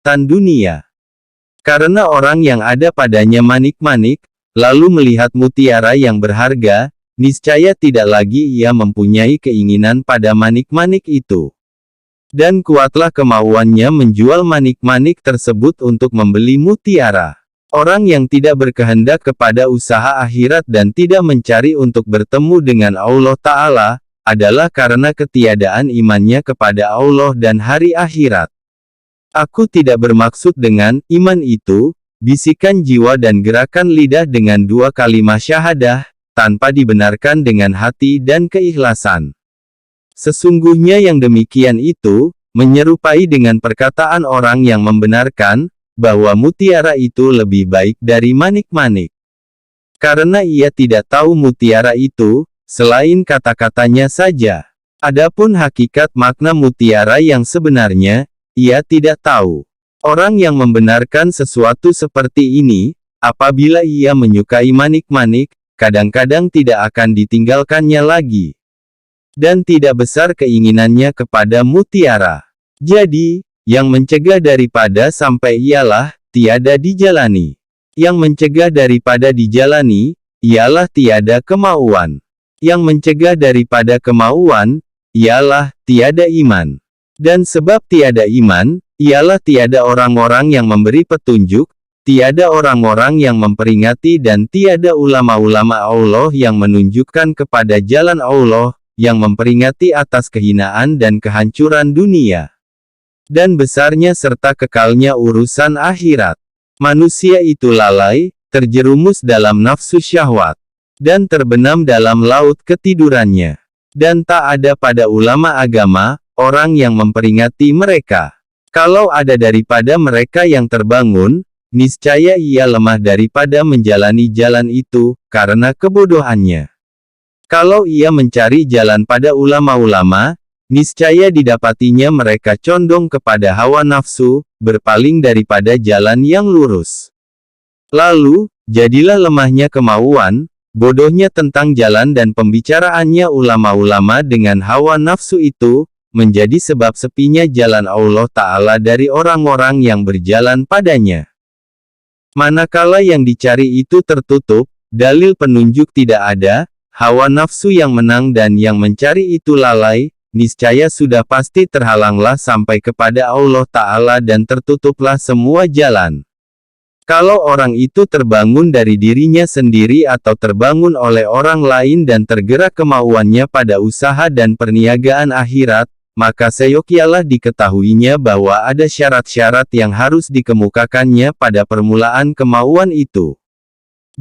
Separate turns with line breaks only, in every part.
tan dunia. Karena orang yang ada padanya manik-manik, lalu melihat mutiara yang berharga, niscaya tidak lagi ia mempunyai keinginan pada manik-manik itu. Dan kuatlah kemauannya menjual manik-manik tersebut untuk membeli mutiara. Orang yang tidak berkehendak kepada usaha akhirat dan tidak mencari untuk bertemu dengan Allah Ta'ala, adalah karena ketiadaan imannya kepada Allah dan hari akhirat. Aku tidak bermaksud dengan iman itu, bisikan jiwa dan gerakan lidah dengan dua kalimat syahadah, tanpa dibenarkan dengan hati dan keikhlasan. Sesungguhnya yang demikian itu, menyerupai dengan perkataan orang yang membenarkan, bahwa mutiara itu lebih baik dari manik-manik. Karena ia tidak tahu mutiara itu, selain kata-katanya saja. Adapun hakikat makna mutiara yang sebenarnya, ia tidak tahu. Orang yang membenarkan sesuatu seperti ini, apabila ia menyukai manik-manik, kadang-kadang tidak akan ditinggalkannya lagi. Dan tidak besar keinginannya kepada mutiara. Jadi, yang mencegah daripada sampai ialah, tiada dijalani. Yang mencegah daripada dijalani, ialah tiada kemauan. Yang mencegah daripada kemauan, ialah tiada iman. Dan sebab tiada iman, ialah tiada orang-orang yang memberi petunjuk, tiada orang-orang yang memperingati dan tiada ulama-ulama Allah yang menunjukkan kepada jalan Allah, yang memperingati atas kehinaan dan kehancuran dunia. Dan besarnya serta kekalnya urusan akhirat. Manusia itu lalai, terjerumus dalam nafsu syahwat, dan terbenam dalam laut ketidurannya. Dan tak ada pada ulama agama, orang yang memperingati mereka. Kalau ada daripada mereka yang terbangun, niscaya ia lemah daripada menjalani jalan itu, karena kebodohannya. Kalau ia mencari jalan pada ulama-ulama, niscaya didapatinya mereka condong kepada hawa nafsu, berpaling daripada jalan yang lurus. Lalu, jadilah lemahnya kemauan, bodohnya tentang jalan dan pembicaraannya ulama-ulama dengan hawa nafsu itu, menjadi sebab sepinya jalan Allah Ta'ala dari orang-orang yang berjalan padanya. Manakala yang dicari itu tertutup, dalil penunjuk tidak ada, hawa nafsu yang menang dan yang mencari itu lalai, niscaya sudah pasti terhalanglah sampai kepada Allah Ta'ala dan tertutuplah semua jalan. Kalau orang itu terbangun dari dirinya sendiri atau terbangun oleh orang lain dan tergerak kemauannya pada usaha dan perniagaan akhirat, maka seyogialah diketahuinya bahwa ada syarat-syarat yang harus dikemukakannya pada permulaan kemauan itu.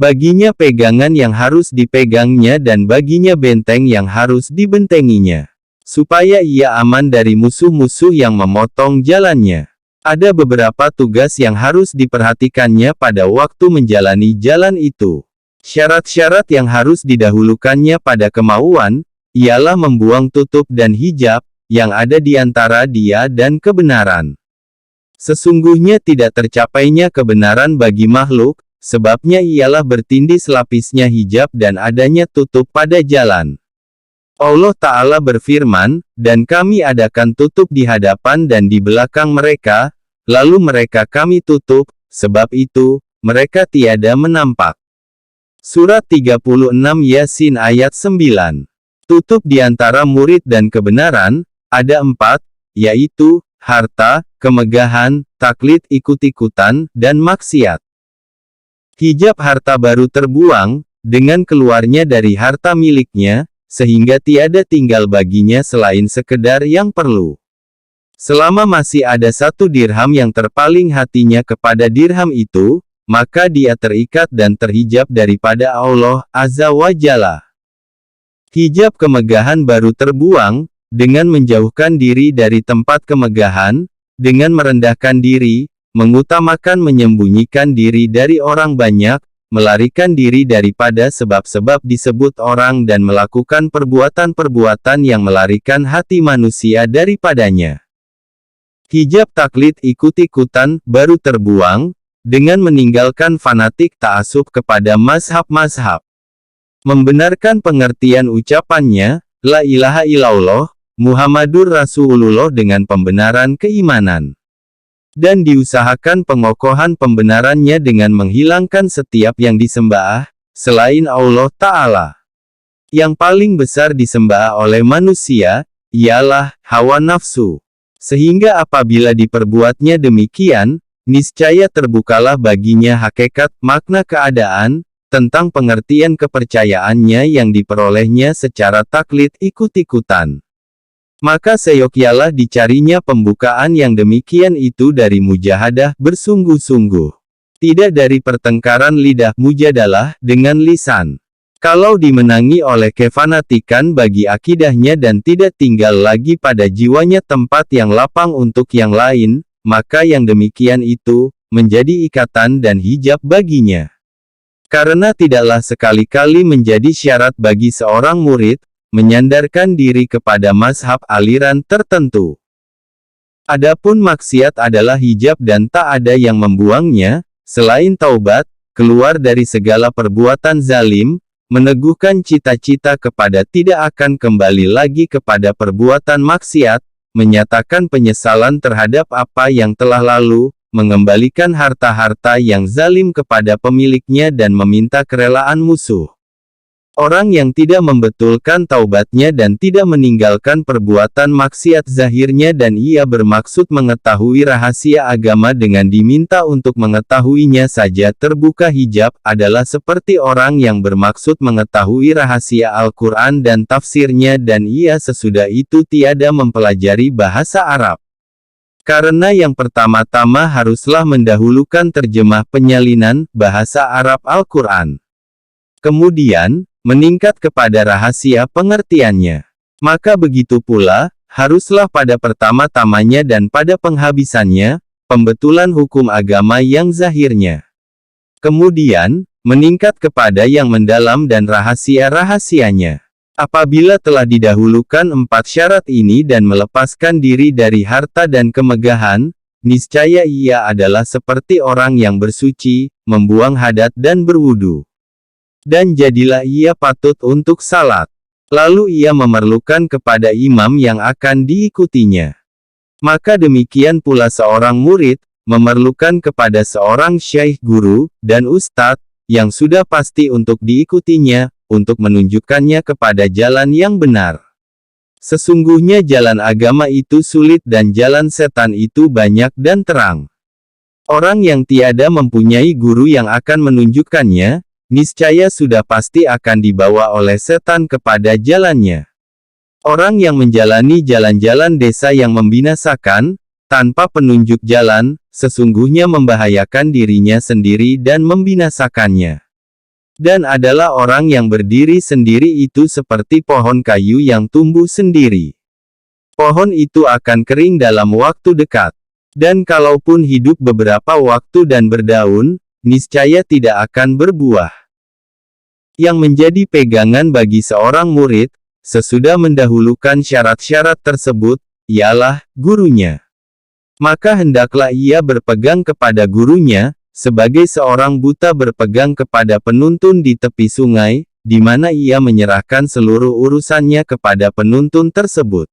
Baginya pegangan yang harus dipegangnya dan baginya benteng yang harus dibentenginya. Supaya ia aman dari musuh-musuh yang memotong jalannya. Ada beberapa tugas yang harus diperhatikannya pada waktu menjalani jalan itu. Syarat-syarat yang harus didahulukannya pada kemauan, ialah membuang tutup dan hijab, yang ada di antara dia dan kebenaran. Sesungguhnya tidak tercapainya kebenaran bagi makhluk, sebabnya ialah bertindih selapisnya hijab dan adanya tutup pada jalan. Allah Ta'ala berfirman, dan kami adakan tutup di hadapan dan di belakang mereka, lalu mereka kami tutup, sebab itu, mereka tiada menampak. Surat 36 Yasin ayat 9. Tutup di antara murid dan kebenaran, ada 4, yaitu, harta, kemegahan, taklid ikut-ikutan, dan maksiat. Hijab harta baru terbuang, dengan keluarnya dari harta miliknya, sehingga tiada tinggal baginya selain sekedar yang perlu. Selama masih ada 1 dirham yang terpaling hatinya kepada dirham itu, maka dia terikat dan terhijab daripada Allah Azza wa Jalla. Hijab kemegahan baru terbuang, dengan menjauhkan diri dari tempat kemegahan, dengan merendahkan diri, mengutamakan menyembunyikan diri dari orang banyak, melarikan diri daripada sebab-sebab disebut orang dan melakukan perbuatan-perbuatan yang melarikan hati manusia daripadanya. Hijab taklid ikut-ikutan, baru terbuang, dengan meninggalkan fanatik ta'assub kepada mazhab-mazhab. Membenarkan pengertian ucapannya, La ilaha illallah, Muhammadur Rasulullah dengan pembenaran keimanan. Dan diusahakan pengokohan pembenarannya dengan menghilangkan setiap yang disembah, selain Allah Ta'ala. Yang paling besar disembah oleh manusia, ialah hawa nafsu. Sehingga apabila diperbuatnya demikian, niscaya terbukalah baginya hakikat makna keadaan, tentang pengertian kepercayaannya yang diperolehnya secara taklid ikut-ikutan. Maka seyogyanya dicarinya pembukaan yang demikian itu dari mujahadah bersungguh-sungguh. Tidak dari pertengkaran lidah mujadalah dengan lisan. Kalau dimenangi oleh kefanatikan bagi akidahnya dan tidak tinggal lagi pada jiwanya tempat yang lapang untuk yang lain, maka yang demikian itu menjadi ikatan dan hijab baginya. Karena tidaklah sekali-kali menjadi syarat bagi seorang murid menyandarkan diri kepada mazhab aliran tertentu. Adapun maksiat adalah hijab dan tak ada yang membuangnya, selain taubat, keluar dari segala perbuatan zalim, meneguhkan cita-cita kepada tidak akan kembali lagi kepada perbuatan maksiat, menyatakan penyesalan terhadap apa yang telah lalu, mengembalikan harta-harta yang zalim kepada pemiliknya dan meminta kerelaan musuh. Orang yang tidak membetulkan taubatnya dan tidak meninggalkan perbuatan maksiat zahirnya dan ia bermaksud mengetahui rahasia agama dengan diminta untuk mengetahuinya saja terbuka hijab, adalah seperti orang yang bermaksud mengetahui rahasia Al-Quran dan tafsirnya dan ia sesudah itu tiada mempelajari bahasa Arab. Karena yang pertama-tama haruslah mendahulukan terjemah penyalinan bahasa Arab Al-Quran. Kemudian, meningkat kepada rahasia pengertiannya. Maka begitu pula, haruslah pada pertama-tamanya dan pada penghabisannya, pembetulan hukum agama yang zahirnya. Kemudian, meningkat kepada yang mendalam dan rahasia-rahasianya. Apabila telah didahulukan 4 syarat ini dan melepaskan diri dari harta dan kemegahan, niscaya ia adalah seperti orang yang bersuci, membuang hadat dan berwudu. Dan jadilah ia patut untuk salat. Lalu ia memerlukan kepada imam yang akan diikutinya. Maka demikian pula seorang murid, memerlukan kepada seorang syekh guru, dan ustadz, yang sudah pasti untuk diikutinya, untuk menunjukkannya kepada jalan yang benar. Sesungguhnya jalan agama itu sulit dan jalan setan itu banyak dan terang. Orang yang tiada mempunyai guru yang akan menunjukkannya, niscaya sudah pasti akan dibawa oleh setan kepada jalannya. Orang yang menjalani jalan-jalan desa yang membinasakan, tanpa penunjuk jalan, sesungguhnya membahayakan dirinya sendiri dan membinasakannya. Dan adalah orang yang berdiri sendiri itu seperti pohon kayu yang tumbuh sendiri. Pohon itu akan kering dalam waktu dekat. Dan kalaupun hidup beberapa waktu dan berdaun, niscaya tidak akan berbuah. Yang menjadi pegangan bagi seorang murid, sesudah mendahulukan syarat-syarat tersebut, ialah gurunya. Maka hendaklah ia berpegang kepada gurunya, sebagai seorang buta berpegang kepada penuntun di tepi sungai, di mana ia menyerahkan seluruh urusannya kepada penuntun tersebut.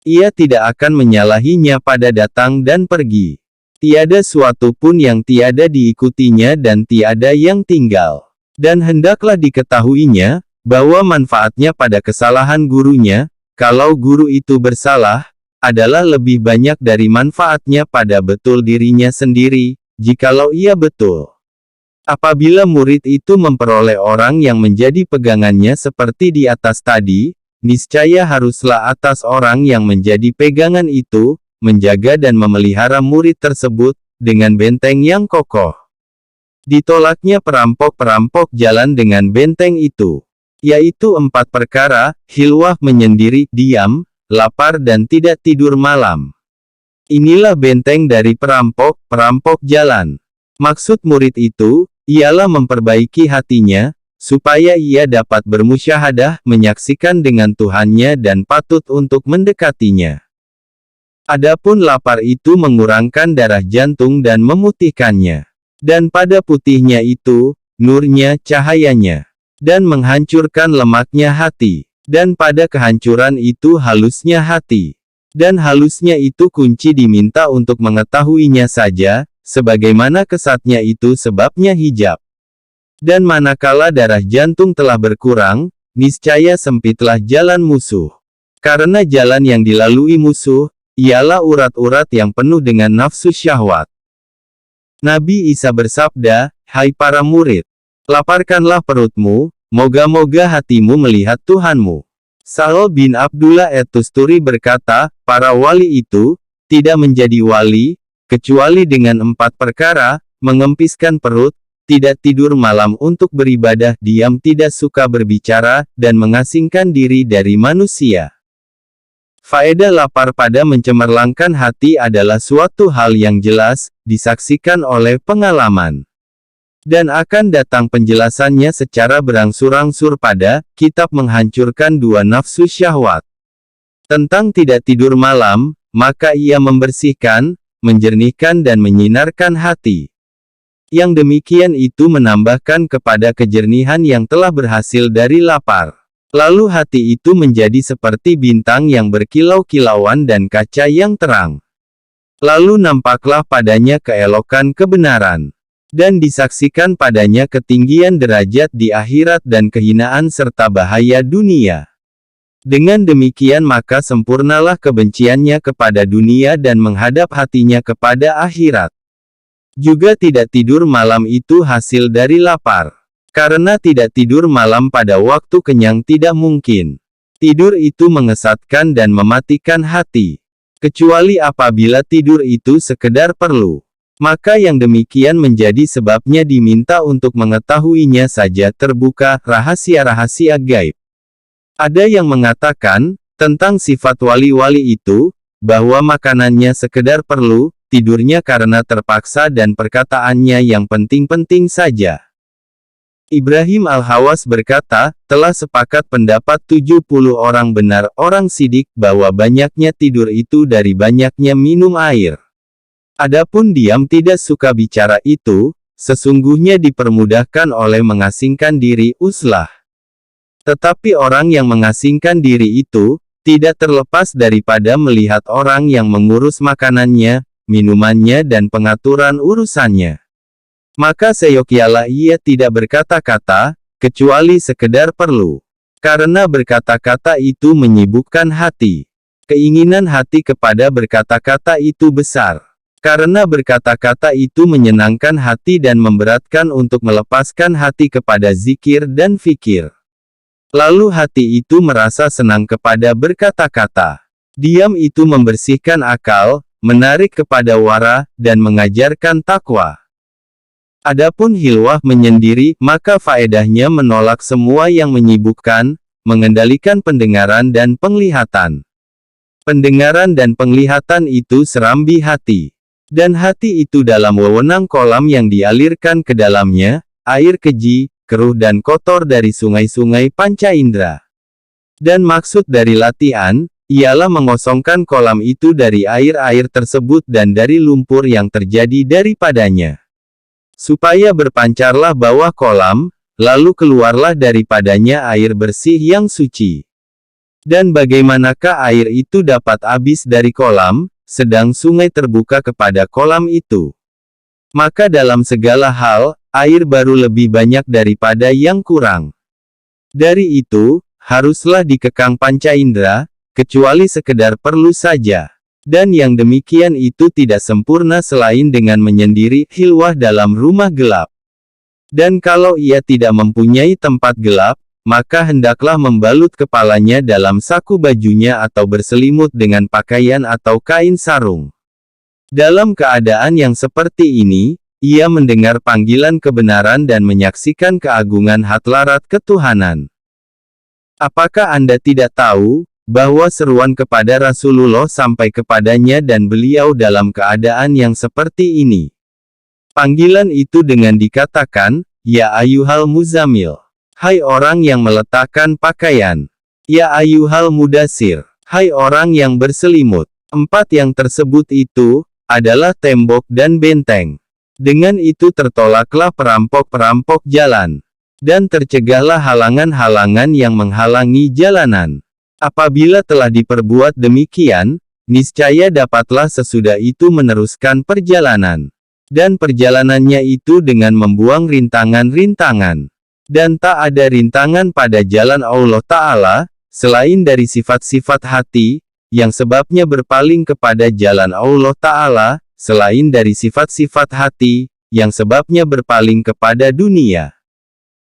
Ia tidak akan menyalahinya pada datang dan pergi. Tiada suatu pun yang tiada diikutinya dan tiada yang tinggal. Dan hendaklah diketahuinya, bahwa manfaatnya pada kesalahan gurunya, kalau guru itu bersalah, adalah lebih banyak dari manfaatnya pada betul dirinya sendiri, jikalau ia betul. Apabila murid itu memperoleh orang yang menjadi pegangannya seperti di atas tadi, niscaya haruslah atas orang yang menjadi pegangan itu, menjaga dan memelihara murid tersebut, dengan benteng yang kokoh. Ditolaknya perampok-perampok jalan dengan benteng itu, yaitu 4 perkara, khilwah menyendiri, diam, lapar dan tidak tidur malam. Inilah benteng dari perampok jalan. Maksud murid itu, ialah memperbaiki hatinya, supaya ia dapat bermusyahadah, menyaksikan dengan Tuhannya dan patut untuk mendekatinya. Adapun lapar itu mengurangkan darah jantung dan memutihkannya. Dan pada putihnya itu, nurnya, cahayanya. Dan menghancurkan lemaknya hati. Dan pada kehancuran itu halusnya hati. Dan halusnya itu kunci diminta untuk mengetahuinya saja, sebagaimana kesatnya itu sebabnya hijab. Dan manakala darah jantung telah berkurang, niscaya sempitlah jalan musuh. Karena jalan yang dilalui musuh, ialah urat-urat yang penuh dengan nafsu syahwat. Nabi Isa bersabda, "Hai para murid, laparkanlah perutmu, moga-moga hatimu melihat Tuhanmu." Sa'al bin Abdullah at-Tusturi berkata, para wali itu tidak menjadi wali, kecuali dengan 4 perkara: mengempiskan perut, tidak tidur malam untuk beribadah, diam tidak suka berbicara, dan mengasingkan diri dari manusia. Faedah lapar pada mencemerlangkan hati adalah suatu hal yang jelas, disaksikan oleh pengalaman. Dan akan datang penjelasannya secara berangsur-angsur pada kitab menghancurkan 2 nafsu syahwat. Tentang tidak tidur malam, maka ia membersihkan, menjernihkan dan menyinarkan hati. Yang demikian itu menambahkan kepada kejernihan yang telah berhasil dari lapar. Lalu hati itu menjadi seperti bintang yang berkilau-kilauan dan kaca yang terang. Lalu nampaklah padanya keelokan kebenaran. Dan disaksikan padanya ketinggian derajat di akhirat dan kehinaan serta bahaya dunia. Dengan demikian maka sempurnalah kebenciannya kepada dunia dan menghadap hatinya kepada akhirat. Juga tidak tidur malam itu hasil dari lapar. Karena tidak tidur malam pada waktu kenyang tidak mungkin. Tidur itu mengesatkan dan mematikan hati. Kecuali apabila tidur itu sekedar perlu. Maka yang demikian menjadi sebabnya diminta untuk mengetahuinya saja terbuka, rahasia-rahasia gaib. Ada yang mengatakan, tentang sifat wali-wali itu, bahwa makanannya sekedar perlu, tidurnya karena terpaksa dan perkataannya yang penting-penting saja. Ibrahim Al-Hawas berkata, telah sepakat pendapat 70 orang benar orang sidik bahwa banyaknya tidur itu dari banyaknya minum air. Adapun diam tidak suka bicara itu, sesungguhnya dipermudahkan oleh mengasingkan diri, uslah. Tetapi orang yang mengasingkan diri itu, tidak terlepas daripada melihat orang yang mengurus makanannya, minumannya dan pengaturan urusannya. Maka seyogyanya ia tidak berkata-kata, kecuali sekedar perlu. Karena berkata-kata itu menyibukkan hati. Keinginan hati kepada berkata-kata itu besar. Karena berkata-kata itu menyenangkan hati dan memberatkan untuk melepaskan hati kepada zikir dan fikir. Lalu hati itu merasa senang kepada berkata-kata. Diam itu membersihkan akal, menarik kepada wara, dan mengajarkan takwa. Adapun hilwah menyendiri, maka faedahnya menolak semua yang menyibukkan, mengendalikan pendengaran dan penglihatan. Pendengaran dan penglihatan itu serambi hati. Dan hati itu dalam wewenang kolam yang dialirkan ke dalamnya, air keji, keruh dan kotor dari sungai-sungai panca indera. Dan maksud dari latihan, ialah mengosongkan kolam itu dari air-air tersebut dan dari lumpur yang terjadi daripadanya. Supaya berpancarlah bawah kolam, lalu keluarlah daripadanya air bersih yang suci. Dan bagaimanakah air itu dapat habis dari kolam, sedang sungai terbuka kepada kolam itu? Maka dalam segala hal, air baru lebih banyak daripada yang kurang. Dari itu, haruslah dikekang panca indera, kecuali sekedar perlu saja. Dan yang demikian itu tidak sempurna selain dengan menyendiri hilwah dalam rumah gelap. Dan kalau ia tidak mempunyai tempat gelap, maka hendaklah membalut kepalanya dalam saku bajunya atau berselimut dengan pakaian atau kain sarung. Dalam keadaan yang seperti ini, ia mendengar panggilan kebenaran dan menyaksikan keagungan hadlarat ketuhanan. Apakah Anda tidak tahu bahwa seruan kepada Rasulullah sampai kepadanya dan beliau dalam keadaan yang seperti ini? Panggilan itu dengan dikatakan, ya ayyuhal muzammil, hai orang yang meletakkan pakaian. Ya ayyuhal mudassir, hai orang yang berselimut. 4 yang tersebut itu adalah tembok dan benteng. Dengan itu tertolaklah perampok-perampok jalan. Dan tercegahlah halangan-halangan yang menghalangi jalanan. Apabila telah diperbuat demikian, niscaya dapatlah sesudah itu meneruskan perjalanan. Dan perjalanannya itu dengan membuang rintangan-rintangan. Dan tak ada rintangan pada jalan Allah Ta'ala, selain dari sifat-sifat hati, yang sebabnya berpaling kepada jalan Allah Ta'ala, selain dari sifat-sifat hati, yang sebabnya berpaling kepada dunia.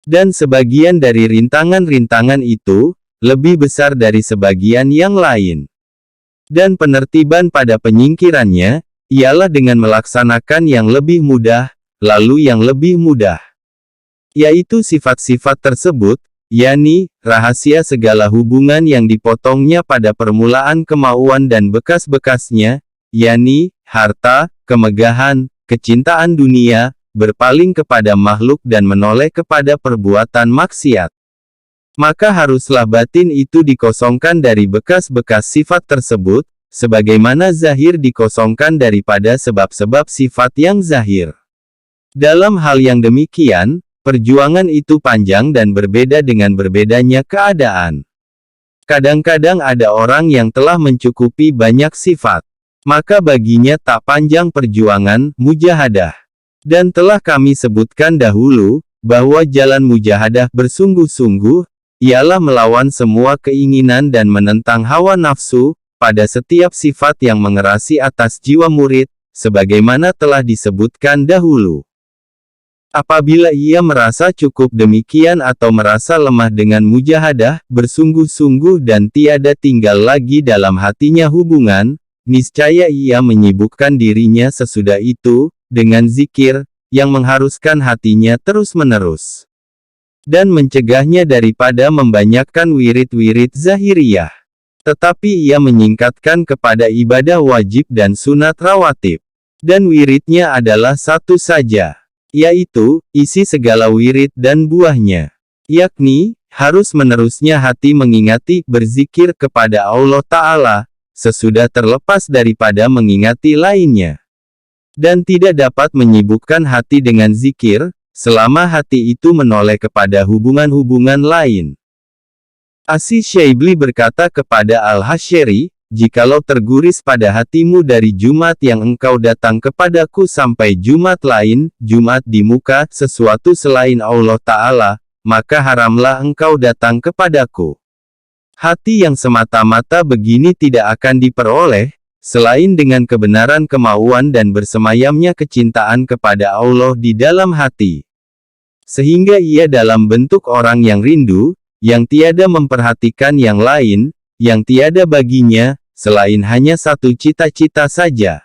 Dan sebagian dari rintangan-rintangan itu, lebih besar dari sebagian yang lain. Dan penertiban pada penyingkirannya, ialah dengan melaksanakan yang lebih mudah, lalu yang lebih mudah. Yaitu sifat-sifat tersebut, yakni, rahasia segala hubungan yang dipotongnya pada permulaan kemauan dan bekas-bekasnya, yakni, harta, kemegahan, kecintaan dunia, berpaling kepada makhluk dan menoleh kepada perbuatan maksiat. Maka haruslah batin itu dikosongkan dari bekas-bekas sifat tersebut, sebagaimana zahir dikosongkan daripada sebab-sebab sifat yang zahir. Dalam hal yang demikian, perjuangan itu panjang dan berbeda dengan berbedanya keadaan. Kadang-kadang ada orang yang telah mencukupi banyak sifat, maka baginya tak panjang perjuangan mujahadah. Dan telah kami sebutkan dahulu, bahwa jalan mujahadah bersungguh-sungguh, ialah melawan semua keinginan dan menentang hawa nafsu, pada setiap sifat yang mengerasi atas jiwa murid, sebagaimana telah disebutkan dahulu. Apabila ia merasa cukup demikian atau merasa lemah dengan mujahadah, bersungguh-sungguh dan tiada tinggal lagi dalam hatinya hubungan, niscaya ia menyibukkan dirinya sesudah itu, dengan zikir, yang mengharuskan hatinya terus-menerus. Dan mencegahnya daripada membanyakkan wirid-wirid zahiriyah. Tetapi ia menyingkatkan kepada ibadah wajib dan sunat rawatib. Dan wiridnya adalah satu saja, yaitu, isi segala wirid dan buahnya. Yakni, harus menerusnya hati mengingati, berzikir kepada Allah Ta'ala, sesudah terlepas daripada mengingati lainnya. Dan tidak dapat menyibukkan hati dengan zikir, selama hati itu menoleh kepada hubungan-hubungan lain. Asy-Syaibli berkata kepada Al-Hasyari, jikalau terguris pada hatimu dari Jumat yang engkau datang kepadaku sampai Jumat lain, Jumat di muka, sesuatu selain Allah Ta'ala, maka haramlah engkau datang kepadaku. Hati yang semata-mata begini tidak akan diperoleh, selain dengan kebenaran kemauan dan bersemayamnya kecintaan kepada Allah di dalam hati. Sehingga ia dalam bentuk orang yang rindu, yang tiada memperhatikan yang lain, yang tiada baginya, selain hanya satu cita-cita saja.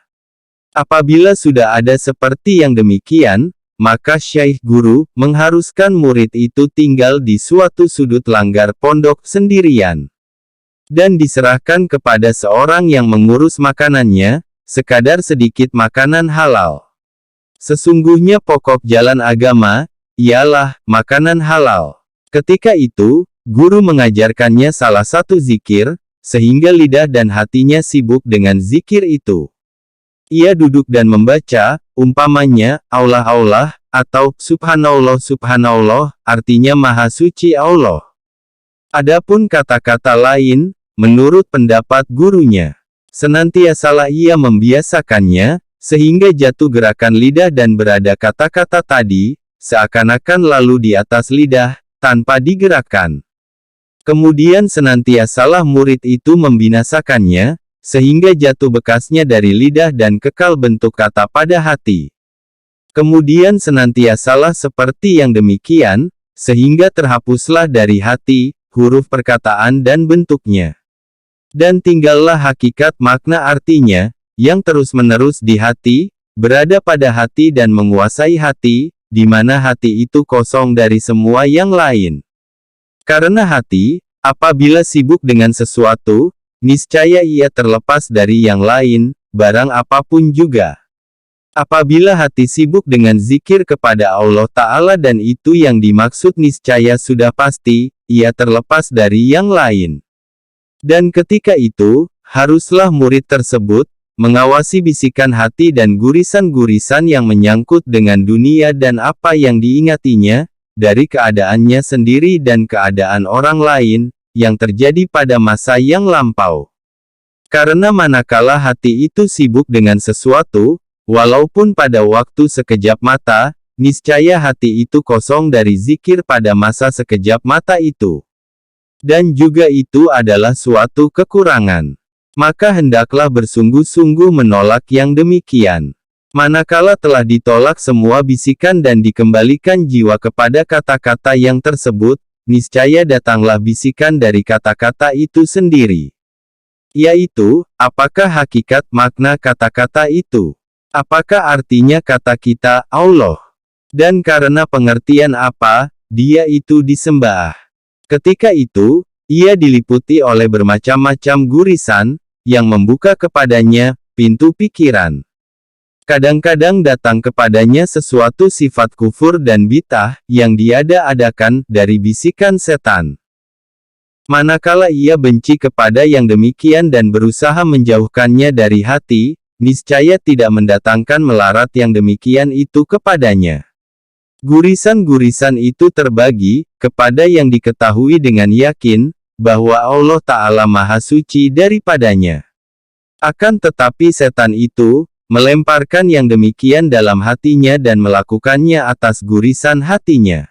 Apabila sudah ada seperti yang demikian, maka syaikh guru, mengharuskan murid itu tinggal di suatu sudut langgar pondok sendirian. Dan diserahkan kepada seorang yang mengurus makanannya, sekadar sedikit makanan halal. Sesungguhnya pokok jalan agama, ialah, makanan halal. Ketika itu, guru mengajarkannya salah satu zikir, sehingga lidah dan hatinya sibuk dengan zikir itu. Ia duduk dan membaca, umpamanya, Allah Allah, atau, Subhanallah Subhanallah, artinya Maha Suci Allah. Adapun kata-kata lain, menurut pendapat gurunya, senantiasalah ia membiasakannya, sehingga jatuh gerakan lidah dan berada kata-kata tadi, seakan-akan lalu di atas lidah, tanpa digerakkan. Kemudian senantiasalah murid itu membinasakannya, sehingga jatuh bekasnya dari lidah dan kekal bentuk kata pada hati. Kemudian senantiasalah seperti yang demikian, sehingga terhapuslah dari hati, huruf perkataan dan bentuknya. Dan tinggallah hakikat makna artinya, yang terus-menerus di hati, berada pada hati dan menguasai hati, di mana hati itu kosong dari semua yang lain. Karena hati, apabila sibuk dengan sesuatu, niscaya ia terlepas dari yang lain, barang apapun juga. Apabila hati sibuk dengan zikir kepada Allah Ta'ala dan itu yang dimaksud niscaya sudah pasti, ia terlepas dari yang lain. Dan ketika itu, haruslah murid tersebut, mengawasi bisikan hati dan gurisan-gurisan yang menyangkut dengan dunia dan apa yang diingatinya, dari keadaannya sendiri dan keadaan orang lain, yang terjadi pada masa yang lampau. Karena manakala hati itu sibuk dengan sesuatu, walaupun pada waktu sekejap mata, niscaya hati itu kosong dari zikir pada masa sekejap mata itu. Dan juga itu adalah suatu kekurangan. Maka hendaklah bersungguh-sungguh menolak yang demikian. Manakala telah ditolak semua bisikan dan dikembalikan jiwa kepada kata-kata yang tersebut, niscaya datanglah bisikan dari kata-kata itu sendiri. Yaitu, apakah hakikat makna kata-kata itu? Apakah artinya kata kita, Allah? Dan karena pengertian apa, dia itu disembah. Ketika itu, ia diliputi oleh bermacam-macam gurisan, yang membuka kepadanya, pintu pikiran. Kadang-kadang datang kepadanya sesuatu sifat kufur dan bid'ah, yang diada-adakan, dari bisikan setan. Manakala ia benci kepada yang demikian dan berusaha menjauhkannya dari hati, niscaya tidak mendatangkan melarat yang demikian itu kepadanya. Gurisan-gurisan itu terbagi, kepada yang diketahui dengan yakin, bahwa Allah Ta'ala Maha Suci daripadanya. Akan tetapi setan itu, melemparkan yang demikian dalam hatinya dan melakukannya atas gurisan hatinya.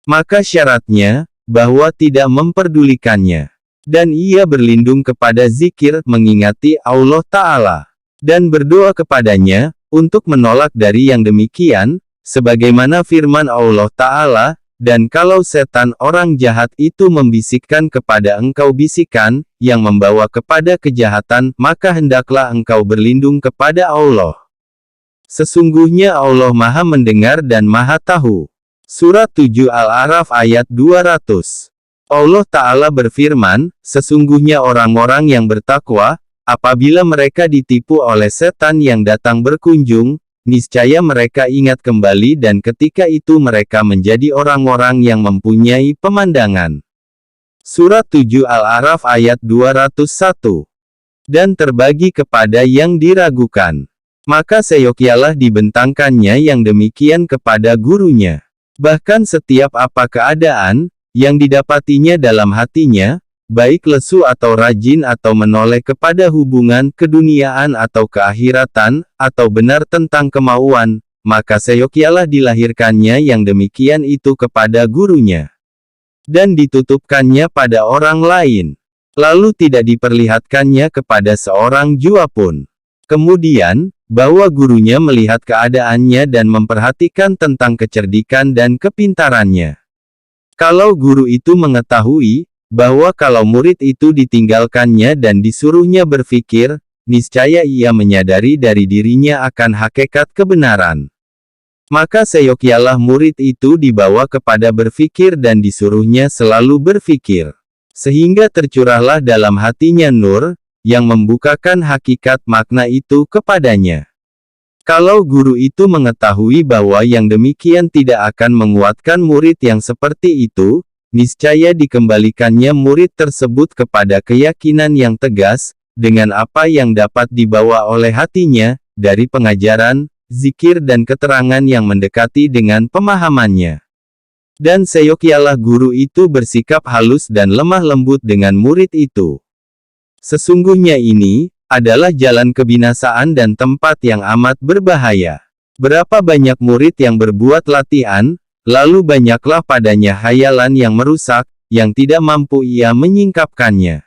Maka syaratnya, bahwa tidak memperdulikannya. Dan ia berlindung kepada zikir, mengingati Allah Ta'ala. Dan berdoa kepadanya, untuk menolak dari yang demikian, sebagaimana firman Allah Ta'ala, dan kalau setan orang jahat itu membisikkan kepada engkau bisikan, yang membawa kepada kejahatan, maka hendaklah engkau berlindung kepada Allah. Sesungguhnya Allah Maha Mendengar dan Maha Tahu. Surat 7 Al-A'raf ayat 200. Allah Ta'ala berfirman, sesungguhnya orang-orang yang bertakwa, apabila mereka ditipu oleh setan yang datang berkunjung, niscaya mereka ingat kembali dan ketika itu mereka menjadi orang-orang yang mempunyai pemandangan. Surat 7 Al-A'raf ayat 201. Dan terbagi kepada yang diragukan. Maka seyogyanya dibentangkannya yang demikian kepada gurunya. Bahkan setiap apa keadaan, yang didapatinya dalam hatinya, baik lesu atau rajin atau menoleh kepada hubungan keduniaan atau keakhiratan, atau benar tentang kemauan, maka seyogyanya dilahirkannya yang demikian itu kepada gurunya. Dan ditutupkannya pada orang lain. Lalu tidak diperlihatkannya kepada seorang jua pun. Kemudian, bahwa gurunya melihat keadaannya dan memperhatikan tentang kecerdikan dan kepintarannya. Kalau guru itu mengetahui, bahwa kalau murid itu ditinggalkannya dan disuruhnya berpikir, niscaya ia menyadari dari dirinya akan hakikat kebenaran. Maka seyogyanya murid itu dibawa kepada berpikir dan disuruhnya selalu berpikir. Sehingga tercurahlah dalam hatinya nur, yang membukakan hakikat makna itu kepadanya. Kalau guru itu mengetahui bahwa yang demikian tidak akan menguatkan murid yang seperti itu, niscaya dikembalikannya murid tersebut kepada keyakinan yang tegas, dengan apa yang dapat dibawa oleh hatinya, dari pengajaran, zikir dan keterangan yang mendekati dengan pemahamannya. Dan seyogyanya guru itu bersikap halus dan lemah lembut dengan murid itu. Sesungguhnya ini, adalah jalan kebinasaan dan tempat yang amat berbahaya. Berapa banyak murid yang berbuat latihan, lalu banyaklah padanya hayalan yang merusak, yang tidak mampu ia menyingkapkannya.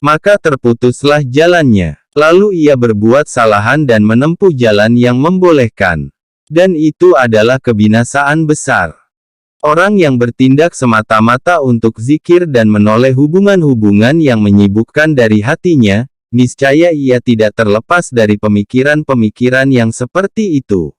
Maka terputuslah jalannya. Lalu ia berbuat salahan dan menempuh jalan yang membolehkan. Dan itu adalah kebinasaan besar. Orang yang bertindak semata-mata untuk zikir dan menoleh hubungan-hubungan yang menyibukkan dari hatinya, niscaya ia tidak terlepas dari pemikiran-pemikiran yang seperti itu.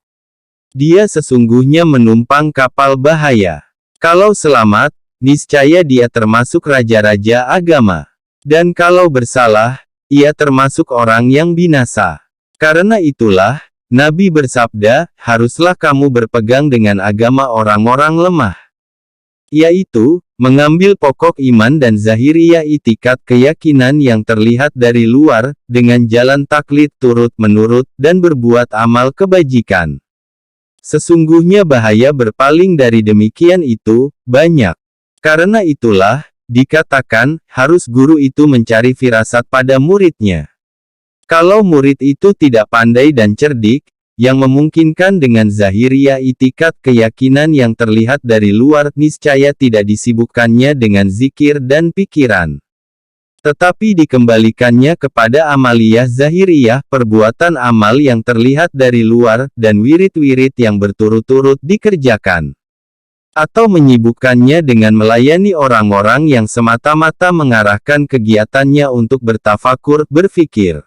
Dia sesungguhnya menumpang kapal bahaya. Kalau selamat, niscaya dia termasuk raja-raja agama. Dan kalau bersalah, ia termasuk orang yang binasa. Karena itulah, Nabi bersabda, haruslah kamu berpegang dengan agama orang-orang lemah. Yaitu, mengambil pokok iman dan zahiriyah itikat keyakinan yang terlihat dari luar, dengan jalan taklid turut-menurut, dan berbuat amal kebajikan. Sesungguhnya bahaya berpaling dari demikian itu, banyak. Karena itulah, dikatakan, harus guru itu mencari firasat pada muridnya. Kalau murid itu tidak pandai dan cerdik, yang memungkinkan dengan zahiriyah itikat keyakinan yang terlihat dari luar, niscaya tidak disibukkannya dengan zikir dan pikiran. Tetapi dikembalikannya kepada amaliyah zahiriyah, perbuatan amal yang terlihat dari luar, dan wirid-wirid yang berturut-turut dikerjakan. Atau menyibukkannya dengan melayani orang-orang yang semata-mata mengarahkan kegiatannya untuk bertafakur, berfikir.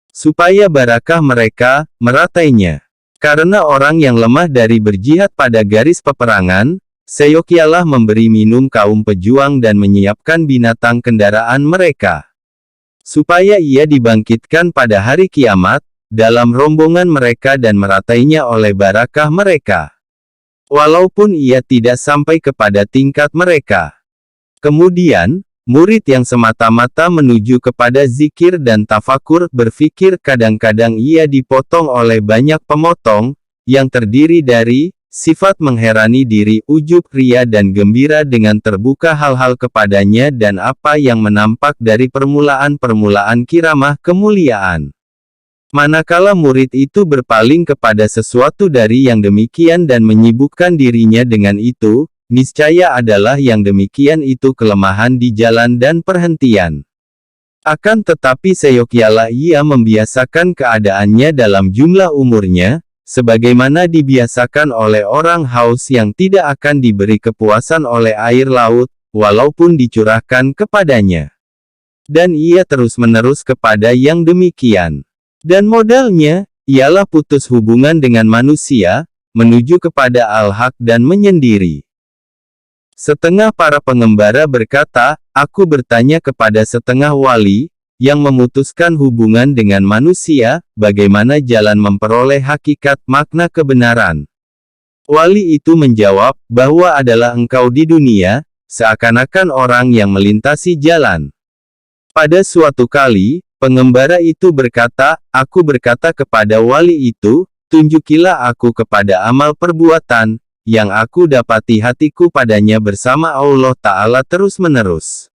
Supaya barakah mereka, meratainya. Karena orang yang lemah dari berjihad pada garis peperangan, seyogialah memberi minum kaum pejuang dan menyiapkan binatang kendaraan mereka. Supaya ia dibangkitkan pada hari kiamat, dalam rombongan mereka dan meratainya oleh barakah mereka. Walaupun ia tidak sampai kepada tingkat mereka. Kemudian, murid yang semata-mata menuju kepada zikir dan tafakur, berfikir, kadang-kadang ia dipotong oleh banyak pemotong, yang terdiri dari sifat mengherani diri, ujub, ria dan gembira dengan terbuka hal-hal kepadanya dan apa yang menampak dari permulaan-permulaan kiramah kemuliaan. Manakala murid itu berpaling kepada sesuatu dari yang demikian dan menyibukkan dirinya dengan itu, niscaya adalah yang demikian itu kelemahan di jalan dan perhentian. Akan tetapi seyogialah ia membiasakan keadaannya dalam jumlah umurnya, sebagaimana dibiasakan oleh orang haus yang tidak akan diberi kepuasan oleh air laut, walaupun dicurahkan kepadanya. Dan ia terus-menerus kepada yang demikian. Dan modalnya, ialah putus hubungan dengan manusia, menuju kepada al-haq dan menyendiri. Setengah para pengembara berkata, aku bertanya kepada setengah wali, yang memutuskan hubungan dengan manusia, bagaimana jalan memperoleh hakikat makna kebenaran. Wali itu menjawab, bahwa adalah engkau di dunia, seakan-akan orang yang melintasi jalan. Pada suatu kali, pengembara itu berkata, aku berkata kepada wali itu, tunjukilah aku kepada amal perbuatan, yang aku dapati hatiku padanya bersama Allah Ta'ala terus-menerus.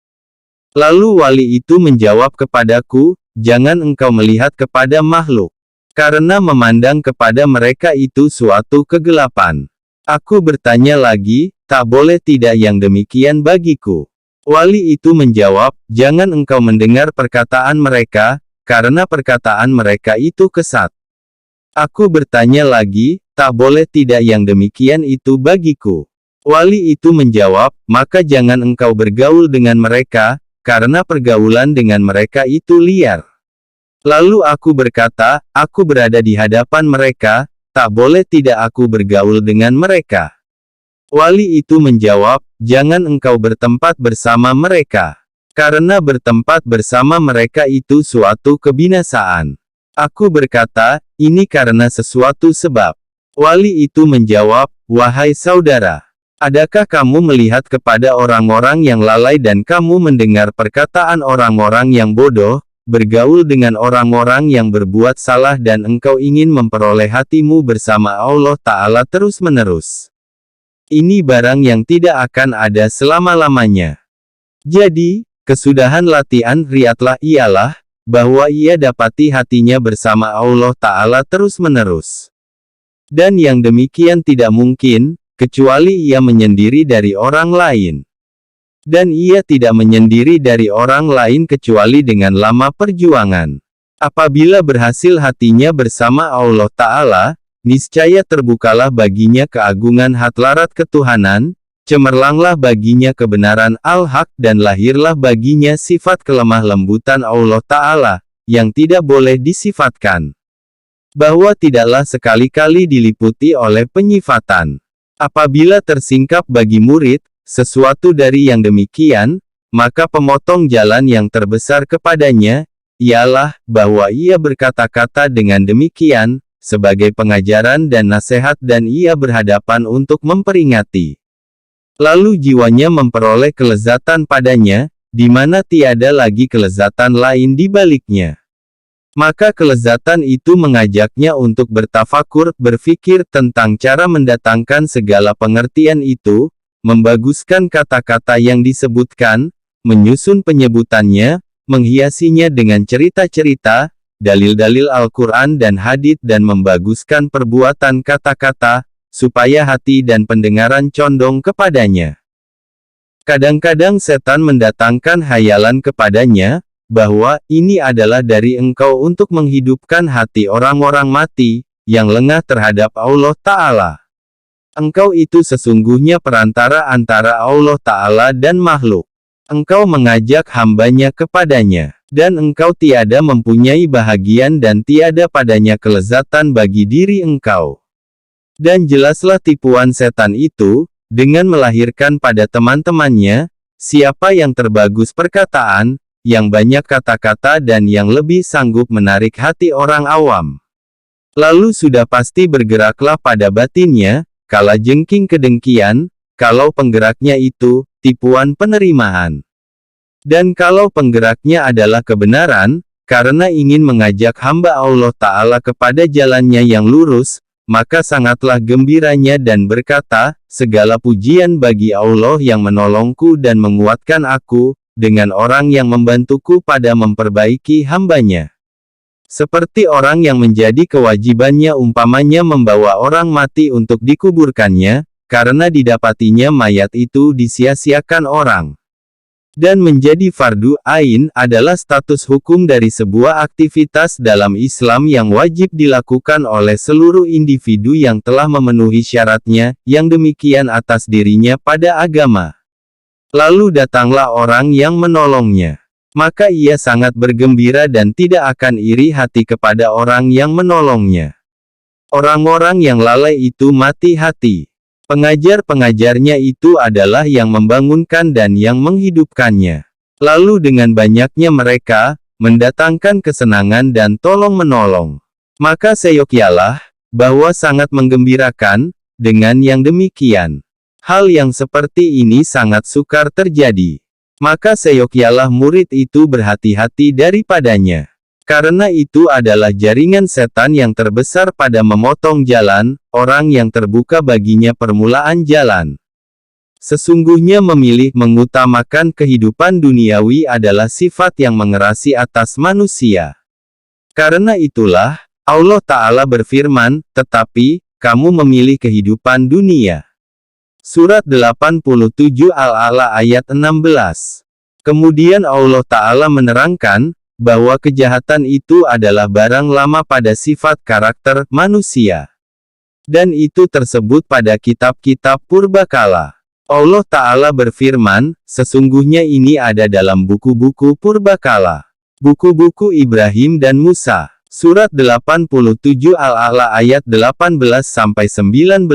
Lalu wali itu menjawab kepadaku, jangan engkau melihat kepada makhluk. Karena memandang kepada mereka itu suatu kegelapan. Aku bertanya lagi, tak boleh tidak yang demikian bagiku. Wali itu menjawab, jangan engkau mendengar perkataan mereka, karena perkataan mereka itu kesat. Aku bertanya lagi, tak boleh tidak yang demikian itu bagiku. Wali itu menjawab, maka jangan engkau bergaul dengan mereka, karena pergaulan dengan mereka itu liar. Lalu aku berkata, aku berada di hadapan mereka, tak boleh tidak aku bergaul dengan mereka. Wali itu menjawab, jangan engkau bertempat bersama mereka. Karena bertempat bersama mereka itu suatu kebinasaan. Aku berkata, ini karena sesuatu sebab. Wali itu menjawab, wahai saudara, adakah kamu melihat kepada orang-orang yang lalai dan kamu mendengar perkataan orang-orang yang bodoh, bergaul dengan orang-orang yang berbuat salah dan engkau ingin memperoleh hatimu bersama Allah Ta'ala terus-menerus. Ini barang yang tidak akan ada selama-lamanya. Jadi, kesudahan latihan riyadlah ialah, bahwa ia dapati hatinya bersama Allah Ta'ala terus-menerus. Dan yang demikian tidak mungkin, kecuali ia menyendiri dari orang lain. Dan ia tidak menyendiri dari orang lain kecuali dengan lama perjuangan. Apabila berhasil hatinya bersama Allah Ta'ala, niscaya terbukalah baginya keagungan hatlarat ketuhanan, cemerlanglah baginya kebenaran al-haq dan lahirlah baginya sifat kelemah lembutan Allah Ta'ala, yang tidak boleh disifatkan. Bahwa tidaklah sekali-kali diliputi oleh penyifatan. Apabila tersingkap bagi murid, sesuatu dari yang demikian, maka pemotong jalan yang terbesar kepadanya, ialah, bahwa ia berkata-kata dengan demikian, sebagai pengajaran dan nasihat dan ia berhadapan untuk memperingati. Lalu jiwanya memperoleh kelezatan padanya, di mana tiada lagi kelezatan lain di baliknya. Maka kelezatan itu mengajaknya untuk bertafakur, berfikir tentang cara mendatangkan segala pengertian itu, membaguskan kata-kata yang disebutkan, menyusun penyebutannya, menghiasinya dengan cerita-cerita, dalil-dalil Al-Quran dan hadits dan membaguskan perbuatan kata-kata, supaya hati dan pendengaran condong kepadanya. Kadang-kadang setan mendatangkan hayalan kepadanya, bahwa ini adalah dari engkau untuk menghidupkan hati orang-orang mati, yang lengah terhadap Allah Ta'ala. Engkau itu sesungguhnya perantara antara Allah Ta'ala dan makhluk. Engkau mengajak hambanya kepadanya, dan engkau tiada mempunyai bahagian dan tiada padanya kelezatan bagi diri engkau. Dan jelaslah tipuan setan itu, dengan melahirkan pada teman-temannya, siapa yang terbagus perkataan, yang banyak kata-kata dan yang lebih sanggup menarik hati orang awam. Lalu sudah pasti bergeraklah pada batinnya, kala jengking kedengkian, kalau penggeraknya itu, tipuan penerimaan. Dan kalau penggeraknya adalah kebenaran, karena ingin mengajak hamba Allah Ta'ala kepada jalannya yang lurus, maka sangatlah gembiranya dan berkata, segala pujian bagi Allah yang menolongku dan menguatkan aku, dengan orang yang membantuku pada memperbaiki hambanya. Seperti orang yang menjadi kewajibannya umpamanya membawa orang mati untuk dikuburkannya, karena didapatinya mayat itu disia-siakan orang. Dan menjadi fardu ain adalah status hukum dari sebuah aktivitas dalam Islam yang wajib dilakukan oleh seluruh individu yang telah memenuhi syaratnya, yang demikian atas dirinya pada agama. Lalu datanglah orang yang menolongnya. Maka ia sangat bergembira dan tidak akan iri hati kepada orang yang menolongnya. Orang-orang yang lalai itu mati hati. Pengajar-pengajarnya itu adalah yang membangunkan dan yang menghidupkannya. Lalu dengan banyaknya mereka, mendatangkan kesenangan dan tolong-menolong. Maka seyogialah, bahwa sangat menggembirakan, dengan yang demikian. Hal yang seperti ini sangat sukar terjadi. Maka seyogialah murid itu berhati-hati daripadanya. Karena itu adalah jaringan setan yang terbesar pada memotong jalan, orang yang terbuka baginya permulaan jalan. Sesungguhnya memilih mengutamakan kehidupan duniawi adalah sifat yang mengerasi atas manusia. Karena itulah, Allah Ta'ala berfirman, tetapi, kamu memilih kehidupan dunia. Surat 87 Al-A'la ayat 16. Kemudian Allah Ta'ala menerangkan, bahwa kejahatan itu adalah barang lama pada sifat karakter manusia. Dan itu tersebut pada kitab-kitab purbakala. Allah Ta'ala berfirman, sesungguhnya ini ada dalam buku-buku purbakala. Buku-buku Ibrahim dan Musa. Surat 87 Al-A'la ayat 18-19.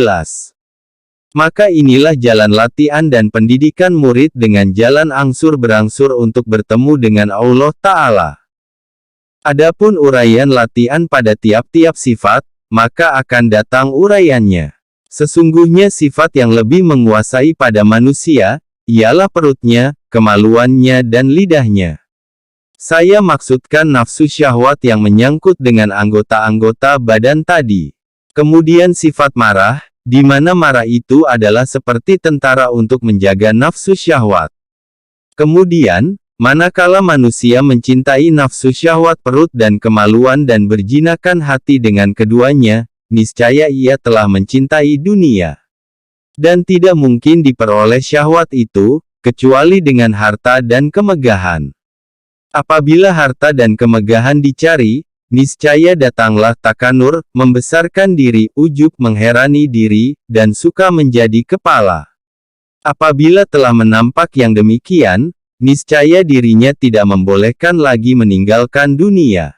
Maka inilah jalan latihan dan pendidikan murid dengan jalan angsur-berangsur untuk bertemu dengan Allah Ta'ala. Adapun uraian latihan pada tiap-tiap sifat, maka akan datang uraiannya. Sesungguhnya sifat yang lebih menguasai pada manusia, ialah perutnya, kemaluannya dan lidahnya. Saya maksudkan nafsu syahwat yang menyangkut dengan anggota-anggota badan tadi. Kemudian sifat marah, di mana marah itu adalah seperti tentara untuk menjaga nafsu syahwat. Kemudian, manakala manusia mencintai nafsu syahwat perut dan kemaluan dan berjinakan hati dengan keduanya, niscaya ia telah mencintai dunia. Dan tidak mungkin diperoleh syahwat itu, kecuali dengan harta dan kemegahan. Apabila harta dan kemegahan dicari, niscaya datanglah takanur, membesarkan diri, ujub mengherani diri, dan suka menjadi kepala. Apabila telah menampak yang demikian, niscaya dirinya tidak membolehkan lagi meninggalkan dunia.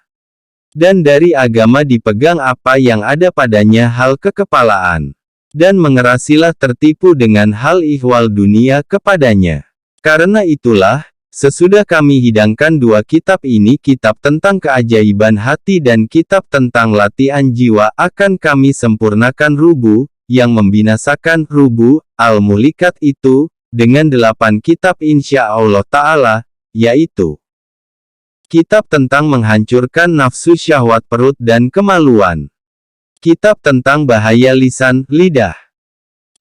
Dan dari agama dipegang apa yang ada padanya hal kekepalaan. Dan mengerasilah tertipu dengan hal ihwal dunia kepadanya. Karena itulah, sesudah kami hidangkan dua kitab ini, kitab tentang keajaiban hati dan kitab tentang latihan jiwa, akan kami sempurnakan rubu, yang membinasakan rubu, al-muhlikat itu, dengan 8 kitab insya Allah Ta'ala, yaitu kitab tentang menghancurkan nafsu syahwat perut dan kemaluan, kitab tentang bahaya lisan, lidah,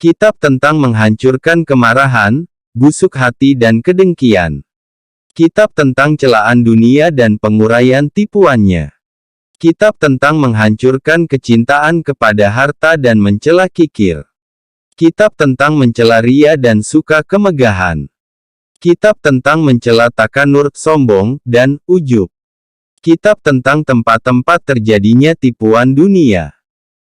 Kitab tentang menghancurkan kemarahan, busuk hati dan kedengkian. Kitab tentang celaan dunia dan penguraian tipuannya. Kitab tentang menghancurkan kecintaan kepada harta dan mencela kikir. Kitab tentang mencela ria dan suka kemegahan. Kitab tentang mencela takanur, sombong, dan ujub. Kitab tentang tempat-tempat terjadinya tipuan dunia.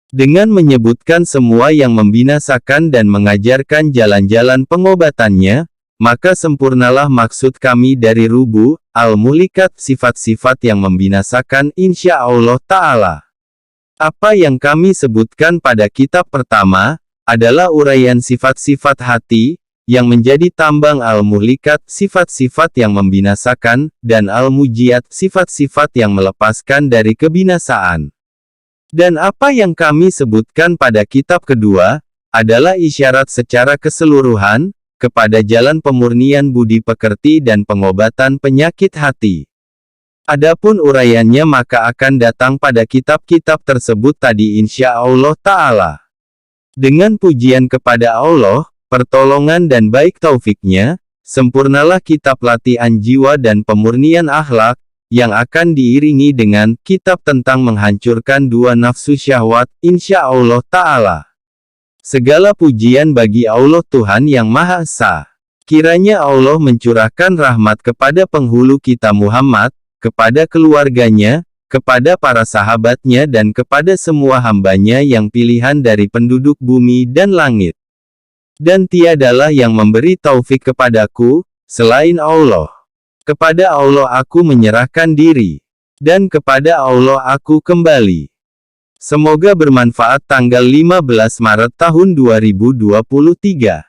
Dengan menyebutkan semua yang membinasakan dan mengajarkan jalan-jalan pengobatannya, maka sempurnalah maksud kami dari Rubu' Al-Muhlikat, sifat-sifat yang membinasakan insya Allah Ta'ala. Apa yang kami sebutkan pada kitab pertama, adalah uraian sifat-sifat hati, yang menjadi tambang Al-Muhlikat, sifat-sifat yang membinasakan, dan Al-Mujiyat, sifat-sifat yang melepaskan dari kebinasaan. Dan apa yang kami sebutkan pada kitab kedua, adalah isyarat secara keseluruhan, kepada jalan pemurnian budi pekerti dan pengobatan penyakit hati. Adapun uraiannya maka akan datang pada kitab-kitab tersebut tadi insya Allah Ta'ala. Dengan pujian kepada Allah, pertolongan dan baik taufiknya, sempurnalah kitab latihan jiwa dan pemurnian akhlak, yang akan diiringi dengan kitab tentang menghancurkan dua nafsu syahwat, insya Allah Ta'ala. Segala pujian bagi Allah Tuhan yang Maha Esa. Kiranya Allah mencurahkan rahmat kepada penghulu kita Muhammad, kepada keluarganya, kepada para sahabatnya dan kepada semua hambanya yang pilihan dari penduduk bumi dan langit. Dan tiadalah yang memberi taufik kepadaku, selain Allah. Kepada Allah aku menyerahkan diri. Dan kepada Allah aku kembali. Semoga bermanfaat. Tanggal 15 Maret tahun 2023.